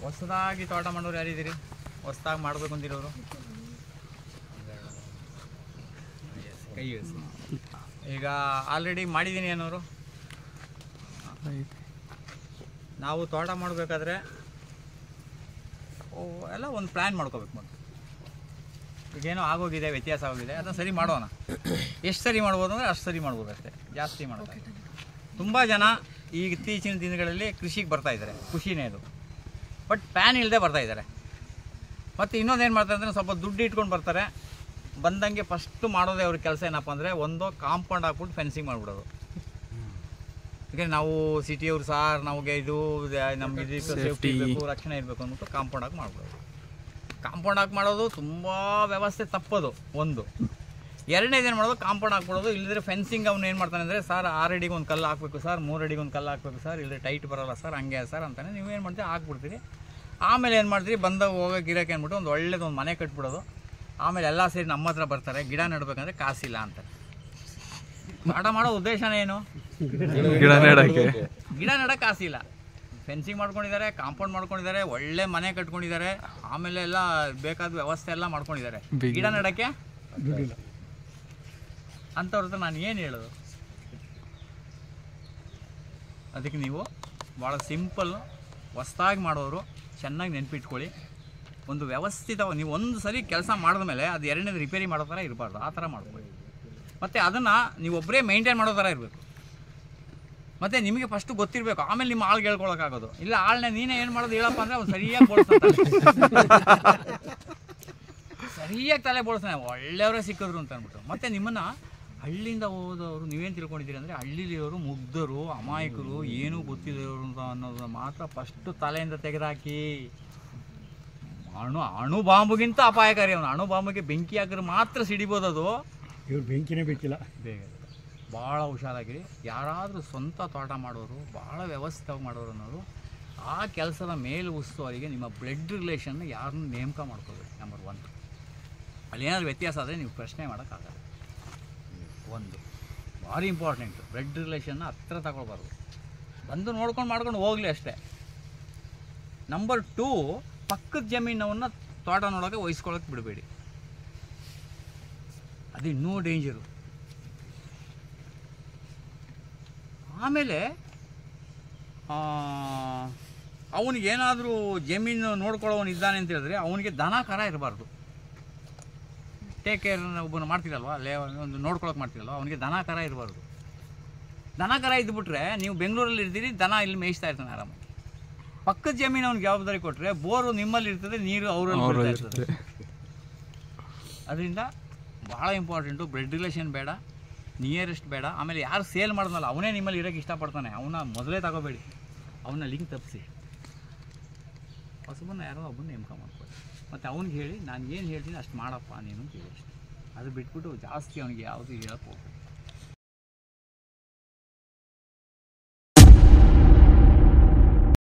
ಹೊಸದಾಗಿ ತೋಟ ಮಾಡೋರು ಯಾರಿದ್ದೀರಿ? ಹೊಸದಾಗಿ ಮಾಡಬೇಕು ಅಂತಿರೋರು ಕೈ ಇಳಿಸಿ. ಈಗ ಆಲ್ರೆಡಿ ಮಾಡಿದ್ದೀನಿ ಅನ್ನೋರು? ನಾವು ತೋಟ ಮಾಡಬೇಕಾದ್ರೆ ಎಲ್ಲ ಒಂದು ಪ್ಲ್ಯಾನ್ ಮಾಡ್ಕೋಬೇಕು. ಮತ್ತು ಈಗೇನೋ ಆಗೋಗಿದೆ, ವ್ಯತ್ಯಾಸ ಆಗೋಗಿದೆ, ಅದನ್ನು ಸರಿ ಮಾಡೋಣ. ಎಷ್ಟು ಸರಿ ಮಾಡ್ಬೋದು ಅಂದರೆ ಅಷ್ಟು ಸರಿ ಮಾಡ್ಬೋದು ಅಷ್ಟೇ, ಜಾಸ್ತಿ ಮಾಡೋದು. ತುಂಬ ಜನ ಈಗ ಇತ್ತೀಚಿನ ದಿನಗಳಲ್ಲಿ ಕೃಷಿಗೆ ಬರ್ತಾಯಿದ್ದಾರೆ, ಖುಷಿನೇ ಅದು. ಬಟ್ ಪ್ಲ್ಯಾನ್ ಇಲ್ಲದೆ ಬರ್ತಾಯಿದ್ದಾರೆ. ಮತ್ತು ಇನ್ನೊಂದೇನು ಮಾಡ್ತಾರೆ ಅಂದರೆ ಸ್ವಲ್ಪ ದುಡ್ಡು ಇಟ್ಕೊಂಡು ಬರ್ತಾರೆ. ಬಂದಂಗೆ ಫಸ್ಟು ಮಾಡೋದೇ ಅವ್ರ ಕೆಲಸ ಏನಪ್ಪ ಅಂದರೆ, ಒಂದು ಕಾಂಪೌಂಡ್ ಹಾಕ್ಬಿಟ್ಟು ಫೆನ್ಸಿಂಗ್ ಮಾಡಿಬಿಡೋದು. ಯಾಕೆಂದರೆ ನಾವು ಸಿಟಿಯವ್ರು ಸಾರ್ ನಮಗೆ ಇದು ನಮ್ಗೆ ಇದಕ್ಕೆ ಸೇಫ್ಟಿ ಇರಬೇಕು, ರಕ್ಷಣೆ ಇರಬೇಕು ಅಂದ್ಬಿಟ್ಟು ಕಾಂಪೌಂಡ್ ಹಾಕಿ ಮಾಡ್ಬಿಡೋದು. ಕಾಂಪೌಂಡ್ ಹಾಕಿ ಮಾಡೋದು ತುಂಬ ವ್ಯವಸ್ಥೆ ತಪ್ಪೋದು ಒಂದು. ಎರಡನೇದೇನು ಮಾಡೋದು, ಕಾಂಪೌಂಡ್ ಹಾಕ್ಬಿಡೋದು. ಇಲ್ಲದ್ರೆ ಫೆನ್ಸಿಂಗ್ ಅವ್ನು ಏನು ಮಾಡ್ತಾನೆ ಅಂದರೆ, ಸರ್ 6 ಅಡಿಗೆ ಒಂದು ಕಲ್ಲು ಹಾಕಬೇಕು ಸರ್, 3 ಅಡಿಗೆ ಒಂದು ಕಲ್ಲು ಹಾಕಬೇಕು ಸರ್, ಇಲ್ಲದ್ರೆ ಟೈಟ್ ಬರೋಲ್ಲ ಸರ್, ಹಂಗೆ ಸರ್ ಅಂತಾನೆ. ನೀವೇನು ಮಾಡ್ತೀರಿ, ಹಾಕ್ಬಿಡ್ತೀರಿ. ಆಮೇಲೆ ಏನು ಮಾಡ್ತೀರಿ, ಬಂದಾಗ ಹೋಗೋ ಗಿರಕ್ಕೆ ಅಂದ್ಬಿಟ್ಟು ಒಂದು ಒಳ್ಳೇದೊಂದು ಮನೆ ಕಟ್ಬಿಡೋದು. ಆಮೇಲೆ ಎಲ್ಲ ಸೇರಿ ನಮ್ಮ ಹತ್ರ ಬರ್ತಾರೆ, ಗಿಡ ನೆಡ್ಬೇಕಂದ್ರೆ ಕಾಸಿಲ್ಲ ಅಂತಾರೆ. ಆಟ ಮಾಡೋ ಉದ್ದೇಶನೇ ಏನು? ಗಿಡ ನೆಡಕ್ಕೆ ಕಾಸಿಲ್ಲ. ಫೆನ್ಸಿಂಗ್ ಮಾಡ್ಕೊಂಡಿದ್ದಾರೆ, ಕಾಂಪೌಂಡ್ ಮಾಡ್ಕೊಂಡಿದ್ದಾರೆ, ಒಳ್ಳೆ ಮನೆ ಕಟ್ಕೊಂಡಿದ್ದಾರೆ, ಆಮೇಲೆ ಎಲ್ಲ ಬೇಕಾದ ವ್ಯವಸ್ಥೆ ಎಲ್ಲ ಮಾಡ್ಕೊಂಡಿದ್ದಾರೆ. ಗಿಡ ನೆಡಕ್ಕೆ ಅಂಥವ್ರ ಹತ್ರ ನಾನು ಏನು ಹೇಳೋದು? ಅದಕ್ಕೆ ನೀವು ಭಾಳ ಸಿಂಪಲ್, ಹೊಸ್ದಾಗಿ ಮಾಡೋರು ಚೆನ್ನಾಗಿ ನೆನಪಿಟ್ಕೊಳ್ಳಿ. ಒಂದು ವ್ಯವಸ್ಥಿತ, ನೀವು ಒಂದು ಸರಿ ಕೆಲಸ ಮಾಡಿದ ಮೇಲೆ ಅದು ಎರಡನೇದು ರಿಪೇರಿ ಮಾಡೋ ಥರ ಇರಬಾರ್ದು, ಆ ಥರ ಮಾಡ್ಕೊಳ್ಳಿ. ಮತ್ತು ಅದನ್ನು ನೀವೊಬ್ಬರೇ ಮೇಂಟೈನ್ ಮಾಡೋ ಥರ ಇರಬೇಕು. ಮತ್ತು ನಿಮಗೆ ಫಸ್ಟು ಗೊತ್ತಿರಬೇಕು, ಆಮೇಲೆ ನಿಮ್ಮ ಆಳ್ಗೆ ಹೇಳ್ಕೊಳಕ್ಕಾಗೋದು. ಇಲ್ಲ ಆಳನ್ನ ನೀನೇ ಏನು ಮಾಡೋದು ಹೇಳಪ್ಪ ಅಂದರೆ ಅವ್ನು ಸರಿಯಾಗಿ ಬೋಳ್ಸ್ತಾನೆ, ಸರಿಯಾಗಿ ತಲೆ ಬೋಳ್ಸ್ತಾನೆ, ಒಳ್ಳೆಯವರೇ ಸಿಕ್ಕಿದ್ರು ಅಂತ ಅಂದ್ಬಿಟ್ಟು. ಮತ್ತು ನಿಮ್ಮನ್ನು ಹಳ್ಳಿಯಿಂದ ಹೋದವರು ನೀವೇನು ತಿಳ್ಕೊಂಡಿದ್ದೀರಿ ಅಂದರೆ, ಹಳ್ಳಿಲಿರೋರು ಮುಗ್ಧರು, ಅಮಾಯಕರು, ಏನೂ ಗೊತ್ತಿದ್ದವರು ಅಂತ ಅನ್ನೋದನ್ನ ಮಾತ್ರ ಫಸ್ಟು ತಲೆಯಿಂದ ತೆಗೆದುಹಾಕಿ. ಅಣು ಬಾಂಬುಗಿಂತ ಅಪಾಯಕಾರಿ ಅವನು. ಅಣು ಬಾಂಬಿಗೆ ಬೆಂಕಿ ಹಾಕಿದ್ರೆ ಮಾತ್ರ ಸಿಡಿಬೋದು ಅದು, ಇವ್ರು ಬೆಂಕಿನೇ ಬೇಕಿಲ್ಲ. ಬೇಗ ಭಾಳ ಹುಷಾರಾಗಿರಿ. ಯಾರಾದರೂ ಸ್ವಂತ ತೋಟ ಮಾಡೋರು, ಭಾಳ ವ್ಯವಸ್ಥಿತವಾಗಿ ಮಾಡೋರು ಅನ್ನೋರು, ಆ ಕೆಲಸದ ಮೇಲೆ ಉಸ್ತುವಾರಿಗೆ ನಿಮ್ಮ ಬ್ಲಡ್ ರಿಲೇಷನ್ನ ಯಾರನ್ನೂ ನೇಮಕ ಮಾಡ್ಕೋಬೇಕು. ನಂಬರ್ 1. ಅಲ್ಲೇನಾದ್ರು ವ್ಯತ್ಯಾಸ ಆದರೆ ನೀವು ಪ್ರಶ್ನೆ ಮಾಡೋಕ್ಕಾಗಲ್ಲ. ಒಂದು ಭಾರಿ ಇಂಪಾರ್ಟೆಂಟು, ಬ್ಲಡ್ ರಿಲೇಷನ್ನ ಹತ್ರ ತಗೊಳ್ಬಾರ್ದು. ಬಂದು ನೋಡ್ಕೊಂಡು ಮಾಡ್ಕೊಂಡು ಹೋಗಲಿ ಅಷ್ಟೇ. ನಂಬರ್ 2, ಪಕ್ಕದ ಜಮೀನವನ್ನು ತೋಟ ನೋಡೋಕ್ಕೆ ವಹಿಸ್ಕೊಳ್ಳೋಕೆ ಬಿಡಬೇಡಿ. ಅದು ಇನ್ನೂ ಡೇಂಜರು. ಆಮೇಲೆ ಅವನಿಗೇನಾದರೂ ಜಮೀನು ನೋಡ್ಕೊಳ್ಳೋನು ಇದ್ದಾನೆ ಅಂತ ಹೇಳಿದ್ರೆ ಅವನಿಗೆ ದನ ಕರ ಇರಬಾರ್ದು. ಟೇಕ್ ಕೇರ್ ಒಬ್ಬನು ಮಾಡ್ತೀರಲ್ವ, ಅಲ್ಲೇ ಒಂದು ನೋಡ್ಕೊಳಕ್ಕೆ ಮಾಡ್ತೀರಲ್ವ, ಅವನಿಗೆ ದನ ಕರ ಇರಬಾರ್ದು. ದನ ಕರ ಇದ್ದುಬಿಟ್ರೆ ನೀವು ಬೆಂಗಳೂರಲ್ಲಿ ಇರ್ತೀರಿ, ದನ ಇಲ್ಲಿ ಮೇಯಿಸ್ತಾ ಇರ್ತಾನೆ ಆರಾಮಾಗಿ. ಪಕ್ಕದ ಜಮೀನು ಅವ್ನಿಗೆ ಜವಾಬ್ದಾರಿ ಕೊಟ್ಟರೆ ಬೋರು ನಿಮ್ಮಲ್ಲಿ ಇರ್ತದೆ, ನೀರು ಅವರಲ್ಲಿ ಇರ್ತದೆ. ಅದರಿಂದ ಭಾಳ ಇಂಪಾರ್ಟೆಂಟು. ಬ್ಲಡ್ ರಿಲೇಷನ್ ಬೇಡ, ನಿಯರೆಸ್ಟ್ ಬೇಡ. ಆಮೇಲೆ ಯಾರು ಸೇಲ್ ಮಾಡಿದ್ನಲ್ಲ ಅವನೇ ನಿಮ್ಮಲ್ಲಿ ಇರೋಕ್ಕೆ ಇಷ್ಟಪಡ್ತಾನೆ, ಅವನ್ನ ಮೊದಲೇ ತಗೋಬೇಡಿ, ಅವನ್ನ ಲಿಂಕ್ ತಪ್ಪಿಸಿ. ಹೊಸಬನ್ನ ಯಾರೋ ಒಬ್ಬನ ನೇಮಕ ಮಾಡ್ಕೊಳ್ಳಿ. ಮತ್ತು ಅವ್ನಿಗೆ ಹೇಳಿ, ನಾನು ಏನು ಹೇಳ್ತೀನಿ ಅಷ್ಟು ಮಾಡಪ್ಪ ನೀನು ಅಂತ ಹೇಳಿ ಅಷ್ಟೇ. ಅದು ಬಿಟ್ಬಿಟ್ಟು ಜಾಸ್ತಿ ಅವನಿಗೆ ಯಾವುದು ಹೇಳಕ್ಕೆ ಹೋಗ್ಬೇಕು.